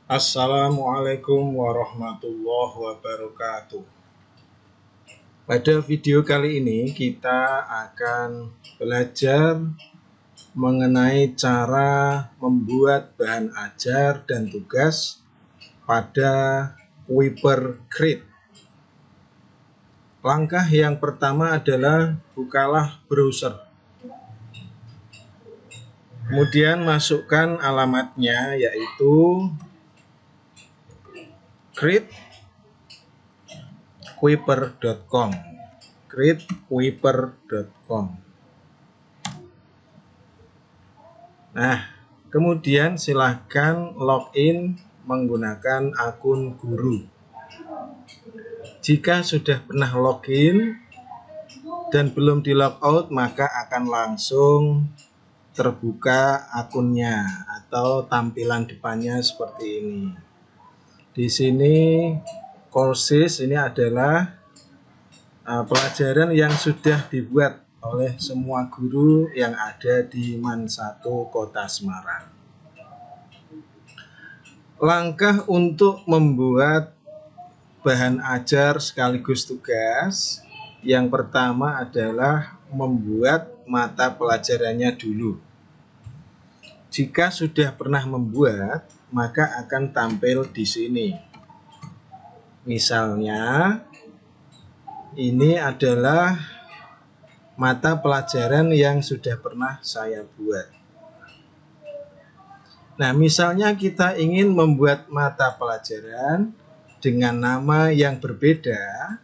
Assalamualaikum warahmatullahi wabarakatuh. Pada video kali ini kita akan belajar mengenai cara membuat bahan ajar dan tugas pada Wiper Create. Langkah yang pertama adalah bukalah browser. Kemudian masukkan alamatnya yaitu createwiper.com. Nah, kemudian silahkan login menggunakan akun guru. Jika sudah pernah login dan belum di logout, maka akan langsung terbuka akunnya atau tampilan depannya seperti ini. Di sini courses ini adalah pelajaran yang sudah dibuat oleh semua guru yang ada di MAN 1 Kota Semarang. Langkah untuk membuat bahan ajar sekaligus tugas, yang pertama adalah membuat mata pelajarannya dulu. Jika sudah pernah membuat, maka akan tampil di sini. Misalnya, ini adalah mata pelajaran yang sudah pernah saya buat. Nah, misalnya kita ingin membuat mata pelajaran dengan nama yang berbeda,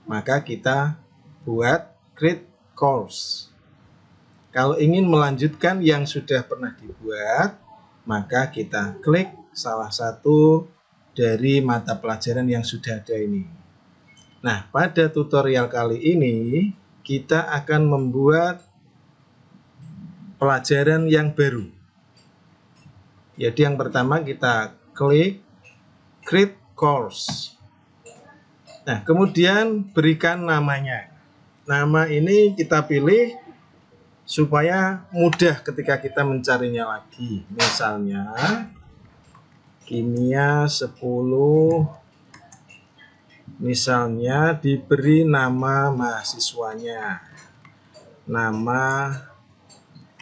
maka kita buat create course. Kalau ingin melanjutkan yang sudah pernah dibuat, maka kita klik salah satu dari mata pelajaran yang sudah ada ini. Nah, pada tutorial kali ini kita akan membuat pelajaran yang baru. Jadi yang pertama kita klik create course. Nah, kemudian berikan namanya. Nama ini kita pilih supaya mudah ketika kita mencarinya lagi. Misalnya kimia 10, misalnya diberi nama mahasiswanya, nama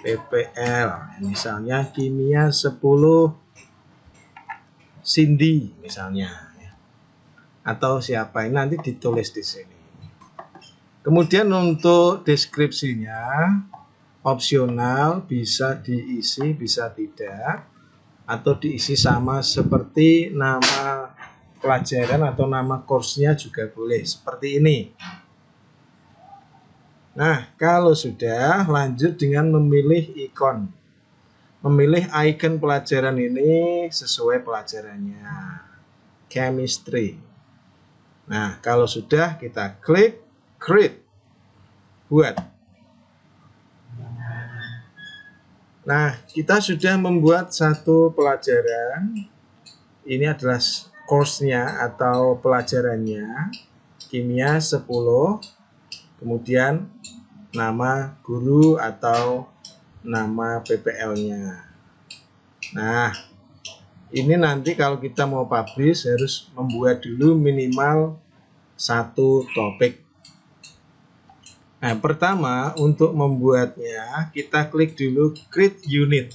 PPL, misalnya kimia 10 Cindy misalnya, atau siapa, ini nanti ditulis di sini. Kemudian untuk deskripsinya opsional, bisa diisi, bisa tidak, atau diisi sama seperti nama pelajaran atau nama course-nya juga boleh, seperti ini. Nah, kalau sudah, lanjut dengan memilih ikon. Memilih icon pelajaran ini sesuai pelajarannya. Chemistry. Nah, kalau sudah, kita klik create. Buat. Nah, kita sudah membuat satu pelajaran. Ini adalah course-nya atau pelajarannya. Kimia 10. Kemudian nama guru atau nama PPL-nya. Nah, ini nanti kalau kita mau publish harus membuat dulu minimal satu topik. Nah, pertama untuk membuatnya kita klik dulu create unit.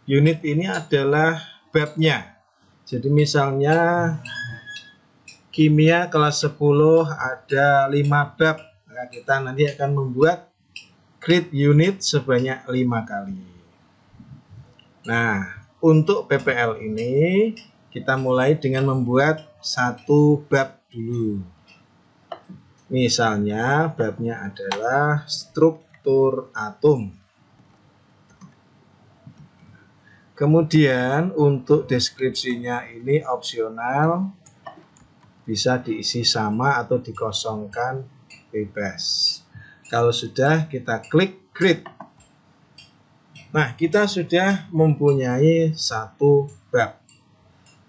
Unit ini adalah babnya. Jadi misalnya kimia kelas 10 ada 5 bab. Nah, kita nanti akan membuat create unit sebanyak 5 kali. Nah, untuk PPL ini kita mulai dengan membuat satu bab dulu. Misalnya babnya adalah struktur atom. Kemudian untuk deskripsinya ini opsional, bisa diisi sama atau dikosongkan bebas. Kalau sudah, kita klik create. Nah, kita sudah mempunyai satu bab.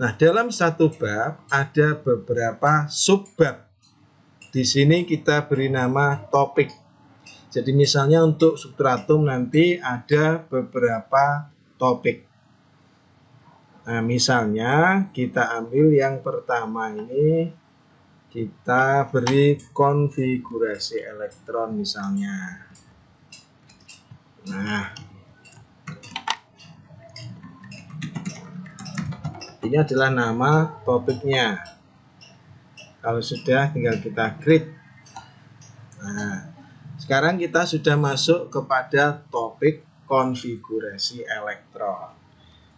Nah, dalam satu bab ada beberapa subbab. Di sini kita beri nama topik. Jadi misalnya untuk struktur atom nanti ada beberapa topik. Nah, misalnya kita ambil yang pertama ini, kita beri konfigurasi elektron misalnya. Nah, ini adalah nama topiknya. Kalau sudah, tinggal kita create. Nah, sekarang kita sudah masuk kepada topik konfigurasi elektron.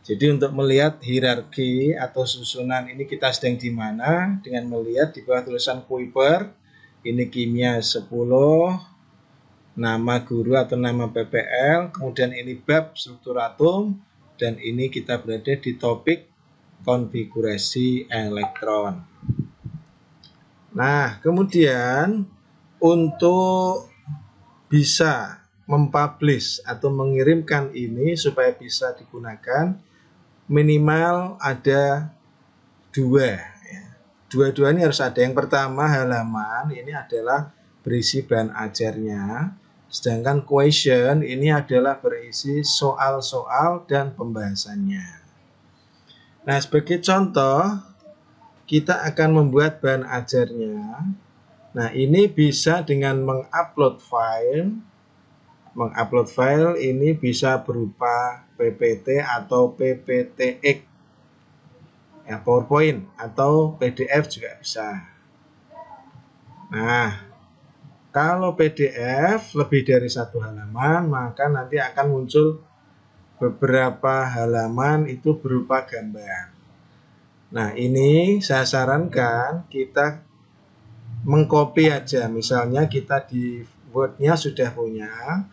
Jadi untuk melihat hierarki atau susunan ini kita sedang di mana, dengan melihat di bawah tulisan Kuiper, ini kimia 10, nama guru atau nama PPL, kemudian ini bab struktur atom, dan ini kita berada di topik konfigurasi elektron. Nah, kemudian untuk bisa mempublish atau mengirimkan ini supaya bisa digunakan, minimal ada dua. Dua-dua ini harus ada. Yang pertama halaman ini adalah berisi bahan ajarnya, sedangkan question ini adalah berisi soal-soal dan pembahasannya. Nah, sebagai contoh, kita akan membuat bahan ajarnya. Nah, ini bisa dengan mengupload file. Mengupload file ini bisa berupa PPT atau PPTX, ya, PowerPoint atau PDF juga bisa. Nah, kalau PDF lebih dari 1 halaman, maka nanti akan muncul beberapa halaman itu berupa gambar. Nah, ini saya sarankan kita mengcopy aja. Misalnya kita di Word-nya sudah punya,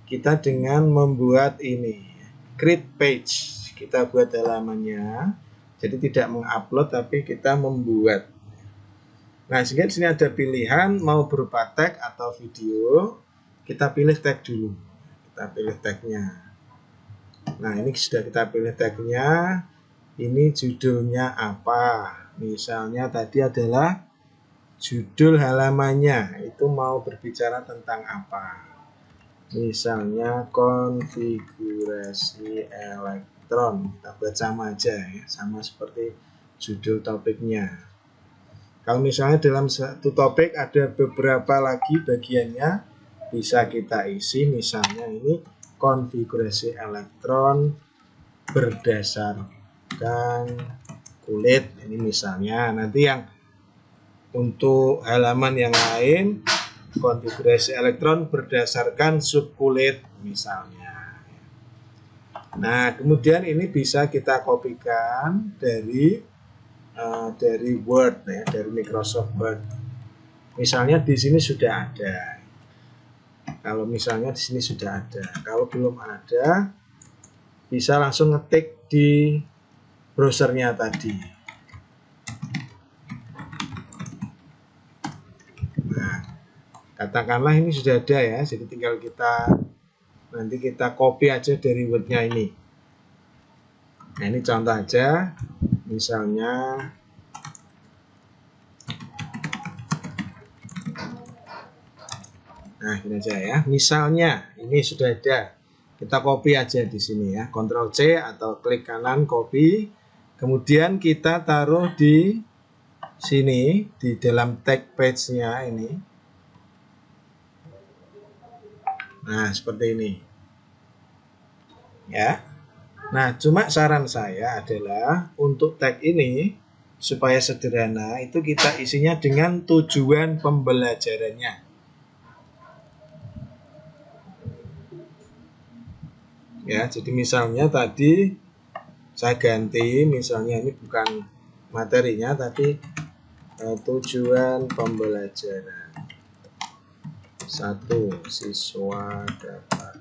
kita dengan membuat ini, create page. Kita buat halamannya, jadi tidak mengupload tapi kita membuat. Nah, sehingga di sini ada pilihan mau berupa tag atau video. Kita pilih tag dulu. Kita pilih tagnya. Nah, ini sudah kita pilih tagnya. Ini judulnya apa? Misalnya tadi adalah judul halamannya. Itu mau berbicara tentang apa? Misalnya konfigurasi elektron. Kita buat sama aja ya, sama seperti judul topiknya. Kalau misalnya dalam satu topik ada beberapa lagi bagiannya, bisa kita isi. Misalnya ini konfigurasi elektron berdasarkan kulit. Ini misalnya. Nanti yang untuk halaman yang lain, konfigurasi elektron berdasarkan subkulit misalnya. Nah, kemudian ini bisa kita kopikan dari Word ya, dari Microsoft Word. Misalnya di sini sudah ada. Kalau misalnya di sini sudah ada. Kalau belum ada, bisa langsung ngetik di browsernya tadi. Katakanlah ini sudah ada ya, jadi tinggal nanti kita copy aja dari Word-nya ini. Nah, ini contoh aja, misalnya nah ini aja ya, misalnya ini sudah ada, kita copy aja di sini ya, Ctrl C atau klik kanan copy, kemudian kita taruh di sini di dalam tag page-nya ini. Nah, seperti ini. Ya. Nah, cuma saran saya adalah untuk tag ini supaya sederhana, itu kita isinya dengan tujuan pembelajarannya. Ya, jadi misalnya tadi saya ganti, misalnya ini bukan materinya tapi tujuan pembelajaran. 1. Siswa dapat.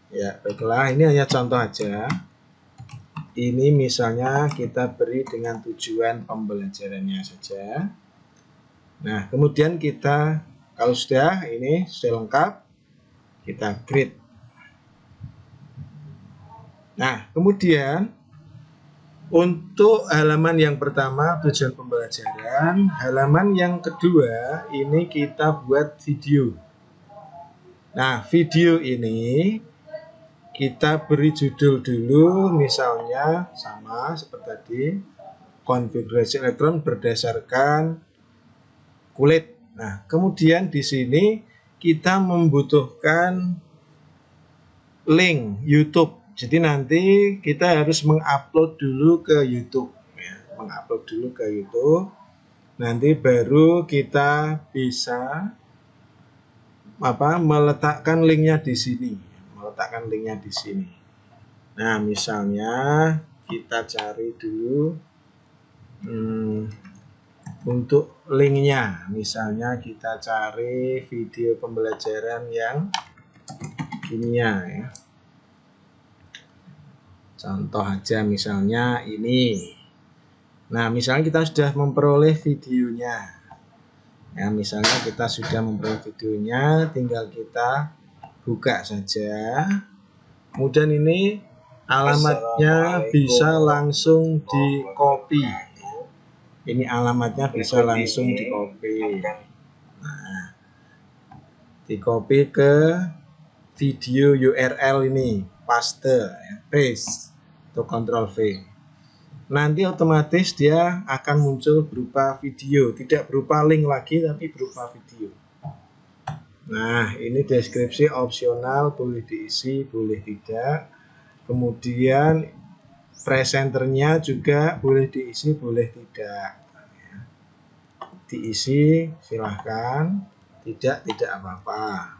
Ya, baiklah, ini hanya contoh aja. Ini misalnya kita beri dengan tujuan pembelajarannya saja. Nah, kemudian kita, kalau sudah, ini sudah lengkap, kita create. Nah, kemudian untuk halaman yang pertama tujuan pembelajaran, halaman yang kedua ini kita buat video. Nah, video ini kita beri judul dulu, misalnya sama seperti tadi, konfigurasi elektron berdasarkan kulit. Nah, kemudian di sini kita membutuhkan link YouTube. Jadi nanti kita harus mengupload dulu ke YouTube, ya. Mengupload dulu ke YouTube. Nanti baru kita bisa meletakkan linknya di sini. Meletakkan linknya di sini. Nah, misalnya kita cari dulu untuk linknya. Misalnya kita cari video pembelajaran yang kimia, ya. Contoh aja misalnya ini. Nah, misalnya kita sudah memperoleh videonya. Ya, misalnya kita sudah memperoleh videonya, tinggal kita buka saja. Kemudian ini alamatnya bisa langsung di copy. Ini alamatnya bisa langsung di copy. Nah, di copy ke video URL ini, paste, ya, paste atau Ctrl V. Nanti otomatis dia akan muncul berupa video, tidak berupa link lagi tapi berupa video. Nah, ini deskripsi opsional, boleh diisi, boleh tidak. Kemudian presenternya juga boleh diisi, boleh tidak. Diisi silahkan, tidak apa-apa.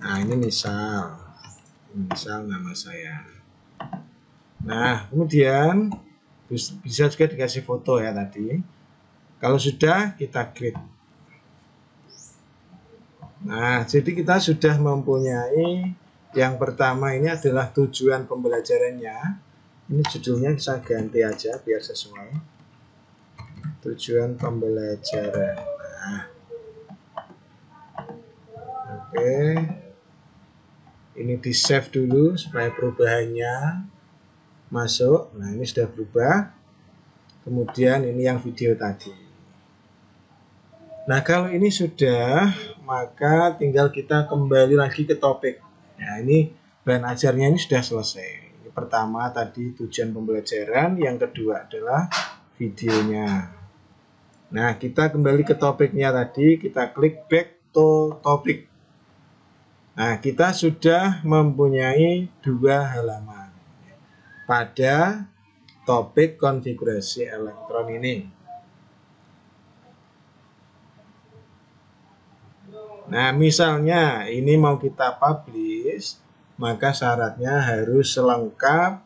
Nah, ini misal nama saya. Nah, kemudian bisa juga dikasih foto ya tadi. Kalau sudah, kita klik. Nah, jadi kita sudah mempunyai yang pertama ini adalah tujuan pembelajarannya. Ini judulnya bisa ganti aja biar sesuai. Tujuan pembelajaran. Nah, oke. Ini di save dulu supaya perubahannya masuk. Nah, ini sudah berubah. Kemudian ini yang video tadi. Nah, kalau ini sudah, maka tinggal kita kembali lagi ke topik. Nah, ini bahan ajarnya ini sudah selesai. Ini pertama tadi tujuan pembelajaran, yang kedua adalah videonya. Nah, kita kembali ke topiknya tadi, kita klik back to topic. Nah, kita sudah mempunyai 2 halaman pada topik konfigurasi elektron ini. Nah, misalnya ini mau kita publish, maka syaratnya harus lengkap.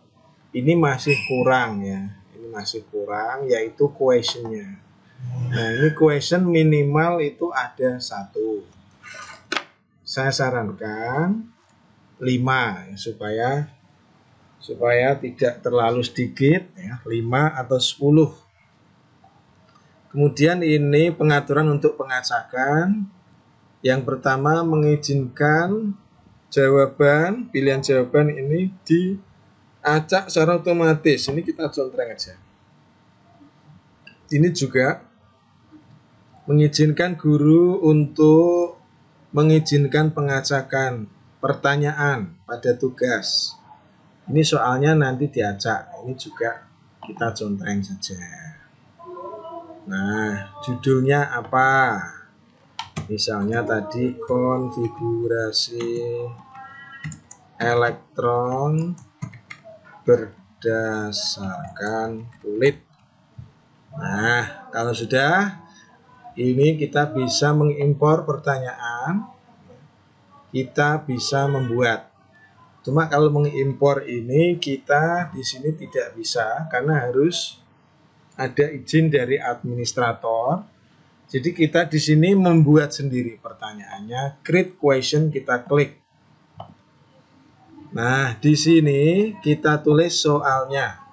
Ini masih kurang, ya. Ini masih kurang, yaitu questionnya. Nah, ini question minimal itu ada 1. Saya sarankan 5 supaya tidak terlalu sedikit, ya, 5 atau 10. Kemudian ini pengaturan untuk pengacakan. Yang pertama mengizinkan pilihan jawaban ini diacak secara otomatis. Ini kita contreng aja. Ini juga mengizinkan guru untuk mengizinkan pengacakan pertanyaan pada tugas. Ini soalnya nanti diacak. Ini juga kita contreng saja. Nah, judulnya apa? Misalnya tadi konfigurasi elektron berdasarkan kulit. Nah, kalau sudah, ini kita bisa mengimpor pertanyaan, kita bisa membuat. Cuma kalau mengimpor ini kita di sini tidak bisa karena harus ada izin dari administrator. Jadi kita di sini membuat sendiri pertanyaannya, create question, kita klik. Nah, di sini kita tulis soalnya.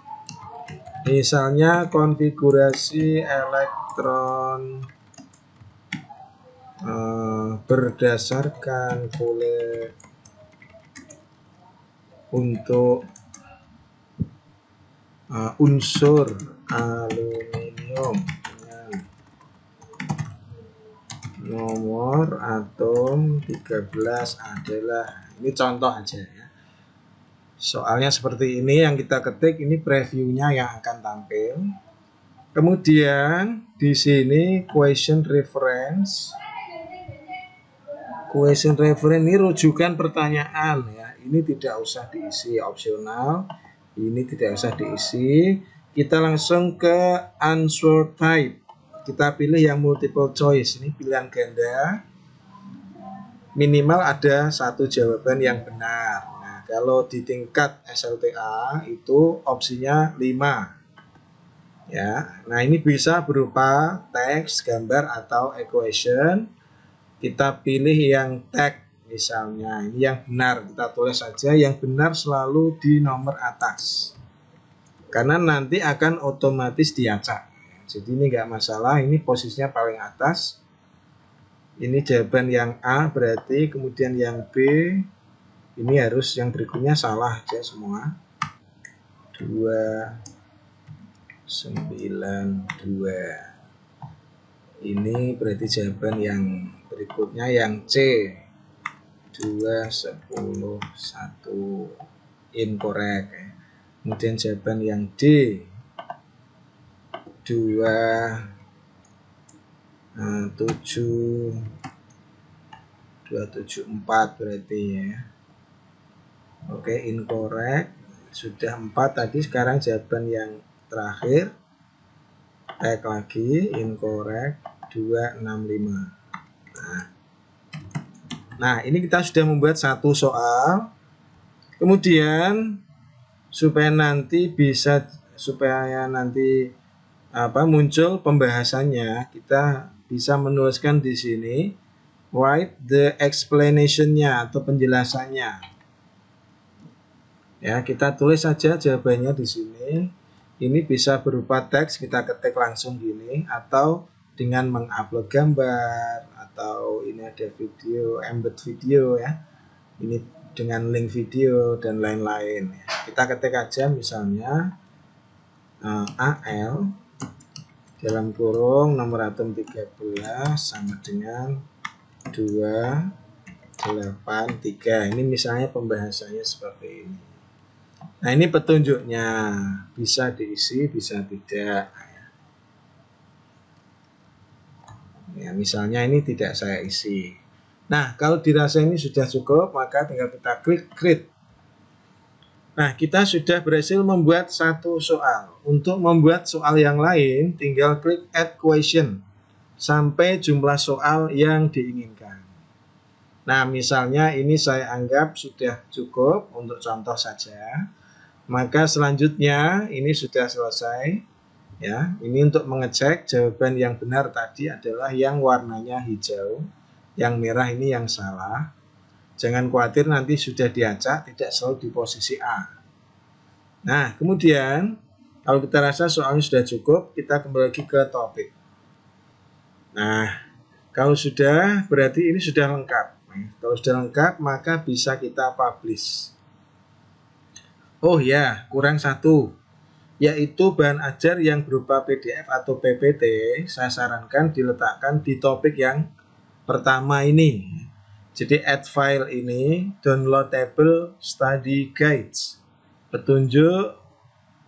Misalnya konfigurasi elektron berdasarkan kulit untuk unsur aluminium dengan nomor atom 13 adalah, ini contoh aja ya. Soalnya seperti ini yang kita ketik, ini previewnya yang akan tampil. Kemudian di sini question reference. Question reference ini rujukan pertanyaan ya. Ini tidak usah diisi, opsional. Ini tidak usah diisi. Kita langsung ke answer type. Kita pilih yang multiple choice. Ini pilihan ganda. Minimal ada satu jawaban yang benar. Nah, kalau di tingkat SLTA itu opsinya 5. Ya. Nah, ini bisa berupa teks, gambar atau equation. Kita pilih yang tag misalnya, ini yang benar, kita tulis saja yang benar selalu di nomor atas karena nanti akan otomatis diacak. Jadi ini enggak masalah, ini posisinya paling atas. Ini jawaban yang A berarti, kemudian yang B ini harus yang berikutnya salah aja semua. 292. Ini berarti jawaban yang berikutnya yang C. 211 incorrect. Kemudian jawaban yang D 274 berarti ya. Oke, incorrect. Sudah 4 tadi, sekarang jawaban yang terakhir. Tag lagi incorrect 265. Nah, ini kita sudah membuat satu soal. Kemudian supaya nanti muncul pembahasannya, kita bisa menuliskan di sini write the explanation-nya atau penjelasannya. Ya, kita tulis saja jawabannya di sini. Ini bisa berupa teks, kita ketik langsung gini, atau dengan mengupload gambar, atau ini ada video, embed video ya. Ini dengan link video dan lain-lain. Kita ketik aja misalnya AL dalam kurung nomor atom 13 sama dengan 283. Ini misalnya pembahasannya seperti ini. Nah, ini petunjuknya, bisa diisi, bisa tidak. Ya, misalnya ini tidak saya isi. Nah, kalau dirasa ini sudah cukup, maka tinggal kita klik create. Nah, kita sudah berhasil membuat satu soal. Untuk membuat soal yang lain, tinggal klik add question sampai jumlah soal yang diinginkan. Nah, misalnya ini saya anggap sudah cukup untuk contoh saja. Maka selanjutnya ini sudah selesai. Ya, ini untuk mengecek jawaban yang benar tadi adalah yang warnanya hijau. Yang merah ini yang salah. Jangan khawatir nanti sudah diacak, tidak selalu di posisi A. Nah, kemudian kalau kita rasa soalnya sudah cukup, kita kembali lagi ke topik. Nah, kalau sudah, berarti ini sudah lengkap. Kalau sudah lengkap, maka bisa kita publish. Oh ya, kurang satu, yaitu bahan ajar yang berupa PDF atau PPT, saya sarankan diletakkan di topik yang pertama ini. Jadi add file ini, downloadable study guides, petunjuk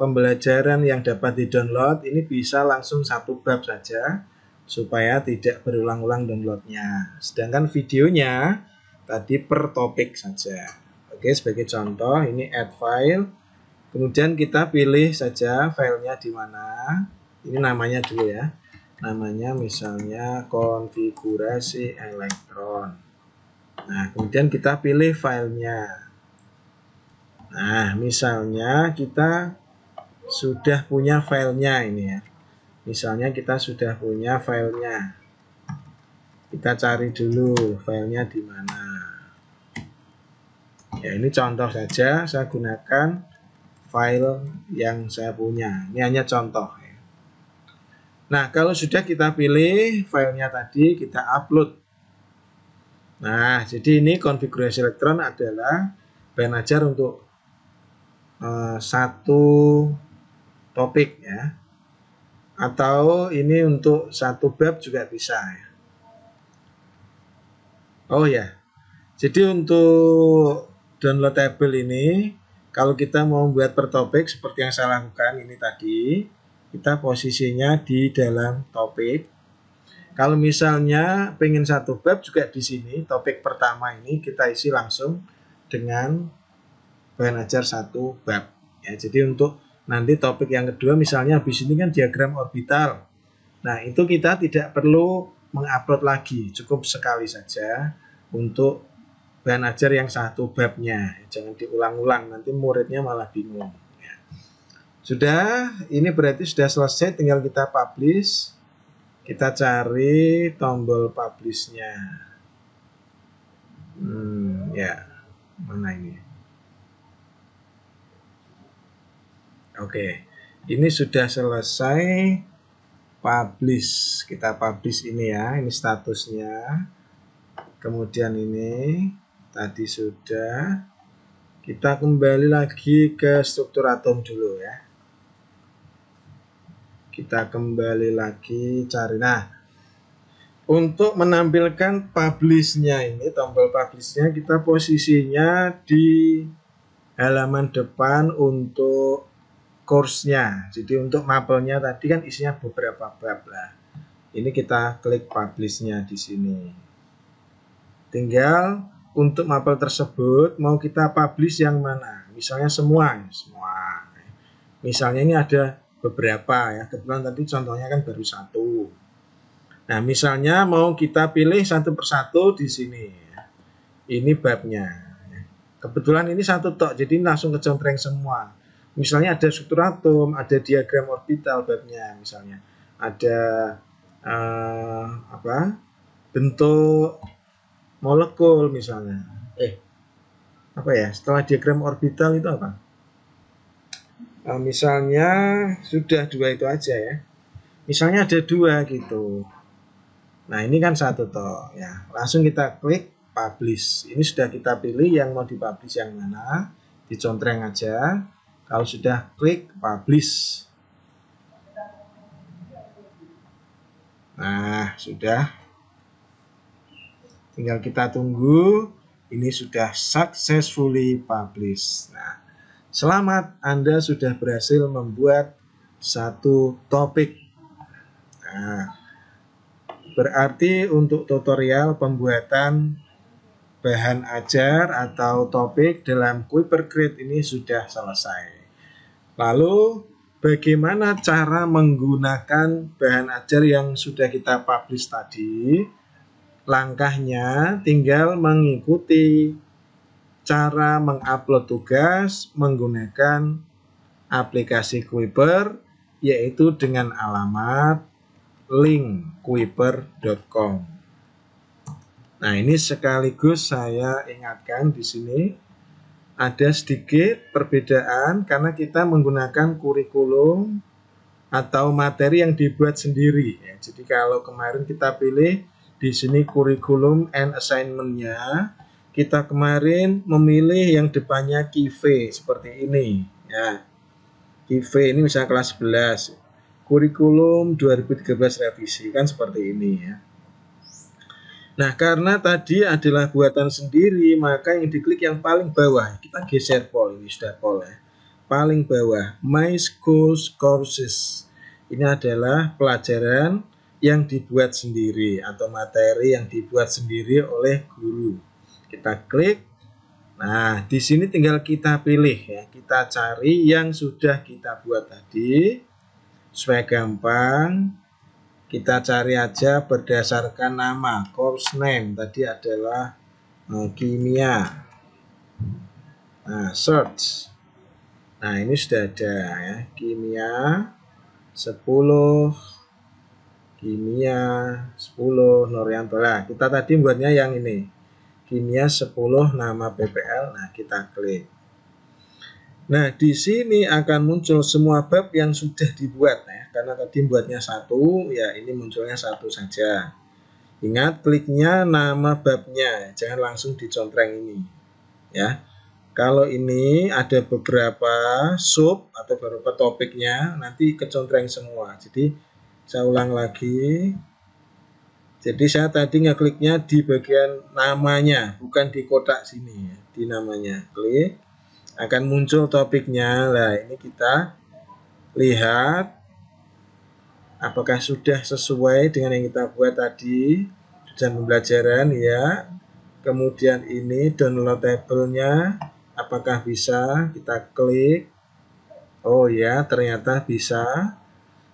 pembelajaran yang dapat di-download, ini bisa langsung satu bab saja supaya tidak berulang-ulang downloadnya. Sedangkan videonya tadi per topik saja. Oke, sebagai contoh ini add file. Kemudian kita pilih saja filenya di mana. Ini namanya dulu ya. Namanya misalnya konfigurasi elektron. Nah, kemudian kita pilih filenya. Nah, misalnya kita sudah punya filenya ini ya. Misalnya kita sudah punya filenya. Kita cari dulu filenya di mana. Ya, ini contoh saja, saya gunakan file yang saya punya. Ini hanya contoh. Nah, kalau sudah kita pilih filenya tadi, kita upload. Nah, jadi ini konfigurasi elektron adalah bahan ajar untuk satu topik ya. Atau ini untuk satu bab juga bisa ya. Oh ya, jadi untuk downloadable ini, kalau kita mau membuat per topik seperti yang saya lakukan ini tadi, kita posisinya di dalam topik. Kalau misalnya pengen satu bab juga di sini, topik pertama ini kita isi langsung dengan bahan ajar satu bab. Ya, jadi untuk nanti topik yang kedua misalnya habis ini kan diagram orbital. Nah, itu kita tidak perlu mengupload lagi, cukup sekali saja untuk bahan ajar yang satu babnya. Jangan diulang-ulang, nanti muridnya malah bingung. Ya. Sudah, ini berarti sudah selesai, tinggal kita publish. Kita cari tombol publish-nya. Ya, mana ini? Oke, ini sudah selesai publish. Kita publish ini ya, ini statusnya. Kemudian ini tadi sudah. Kita kembali lagi ke struktur atom dulu ya. Kita kembali lagi cari. Nah, untuk menampilkan publish-nya ini, tombol publish-nya kita posisinya di halaman depan untuk course-nya. Jadi untuk mapelnya tadi kan isinya beberapa bab lah. Ini kita klik publish-nya di sini. Tinggal untuk mapel tersebut mau kita publish yang mana? Misalnya semua. Misalnya ini ada beberapa ya. Kebetulan tadi contohnya kan baru satu. Nah, misalnya mau kita pilih satu persatu di sini. Ini babnya. Kebetulan ini satu tok, jadi langsung kecontreng semua. Misalnya ada struktur atom, ada diagram orbital babnya, misalnya ada bentuk molekul misalnya. Apa ya? Setelah diagram orbital itu apa? Misalnya sudah dua itu aja ya. Misalnya ada dua gitu. Nah, ini kan satu toh ya. Langsung kita klik publish. Ini sudah kita pilih yang mau dipublish yang mana. Dicontreng aja. Kalau sudah klik publish. Nah, sudah. Tinggal kita tunggu. Ini sudah successfully published. Nah, selamat, Anda sudah berhasil membuat satu topik. Nah, berarti untuk tutorial pembuatan bahan ajar atau topik dalam Kuiper Create ini sudah selesai. Lalu, bagaimana cara menggunakan bahan ajar yang sudah kita publish tadi? Langkahnya tinggal mengikuti cara mengupload tugas menggunakan aplikasi Kuiper, yaitu dengan alamat link kuiper.com. Nah, ini sekaligus saya ingatkan di sini ada sedikit perbedaan karena kita menggunakan kurikulum atau materi yang dibuat sendiri. Ya, jadi kalau kemarin kita pilih di sini kurikulum and assignment-nya, kita kemarin memilih yang depannya KIV seperti ini. Ya, KIV ini misalnya kelas 11, kurikulum 2013 revisi kan seperti ini ya. Nah, karena tadi adalah buatan sendiri, maka yang diklik yang paling bawah. Kita geser poll, ini sudah poll ya. Paling bawah, My Schools Courses. Ini adalah pelajaran yang dibuat sendiri atau materi yang dibuat sendiri oleh guru. Kita klik. Nah, di sini tinggal kita pilih ya. Kita cari yang sudah kita buat tadi. Supaya gampang, kita cari aja berdasarkan nama. Course name tadi adalah kimia. Nah, search. Nah, ini sudah ada ya. Kimia 10, kimia 10 Norianto. Nah, kita tadi buatnya yang ini. Kimia 10 nama PPL. Nah, kita klik. Nah, di sini akan muncul semua bab yang sudah dibuat ya. Karena tadi buatnya satu, ya ini munculnya satu saja. Ingat, kliknya nama babnya, jangan langsung dicontreng ini. Ya. Kalau ini ada beberapa sub atau beberapa topiknya, nanti kecontreng semua. Jadi saya ulang lagi. Jadi saya tadi ngekliknya di bagian namanya, bukan di kotak sini ya, di namanya. Klik, akan muncul topiknya. Nah, ini kita lihat apakah sudah sesuai dengan yang kita buat tadi. Dan pembelajaran ya. Kemudian ini downloadable-nya apakah bisa, kita klik. Oh ya, ternyata bisa.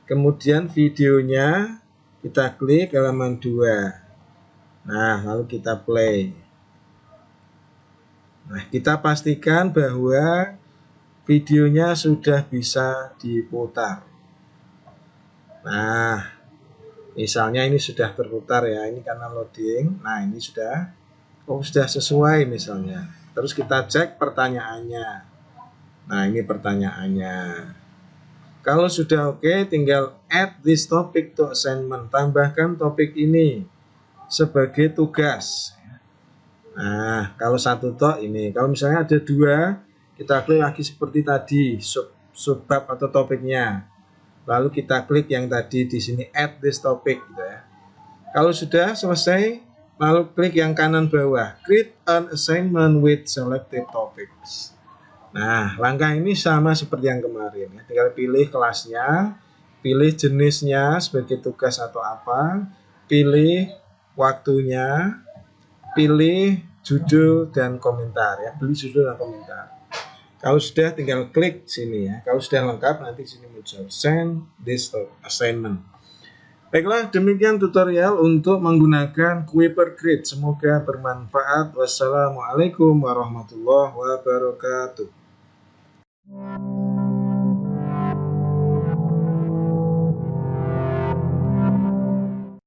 Kemudian videonya kita klik halaman 2. Nah, lalu kita play. Nah, kita pastikan bahwa videonya sudah bisa diputar. Nah, misalnya ini sudah terputar ya, ini karena loading. Nah, ini sudah sesuai misalnya. Terus kita cek pertanyaannya. Nah, ini pertanyaannya. Kalau sudah oke, tinggal add this topic to assignment. Tambahkan topik ini sebagai tugas. Nah, kalau satu toh ini. Kalau misalnya ada 2, kita klik lagi seperti tadi, subbab atau topiknya. Lalu kita klik yang tadi di sini add this topic gitu ya. Kalau sudah selesai, lalu klik yang kanan bawah, create an assignment with selected topics. Nah, langkah ini sama seperti yang kemarin ya. Tinggal pilih kelasnya, pilih jenisnya sebagai tugas atau apa, pilih waktunya, pilih judul dan komentar ya, pilih judul dan komentar. Kalau sudah tinggal klik sini ya. Kalau sudah lengkap nanti sini muncul send this assignment. Baiklah, demikian tutorial untuk menggunakan Kuiper Grid. Semoga bermanfaat. Wassalamualaikum warahmatullahi wabarakatuh.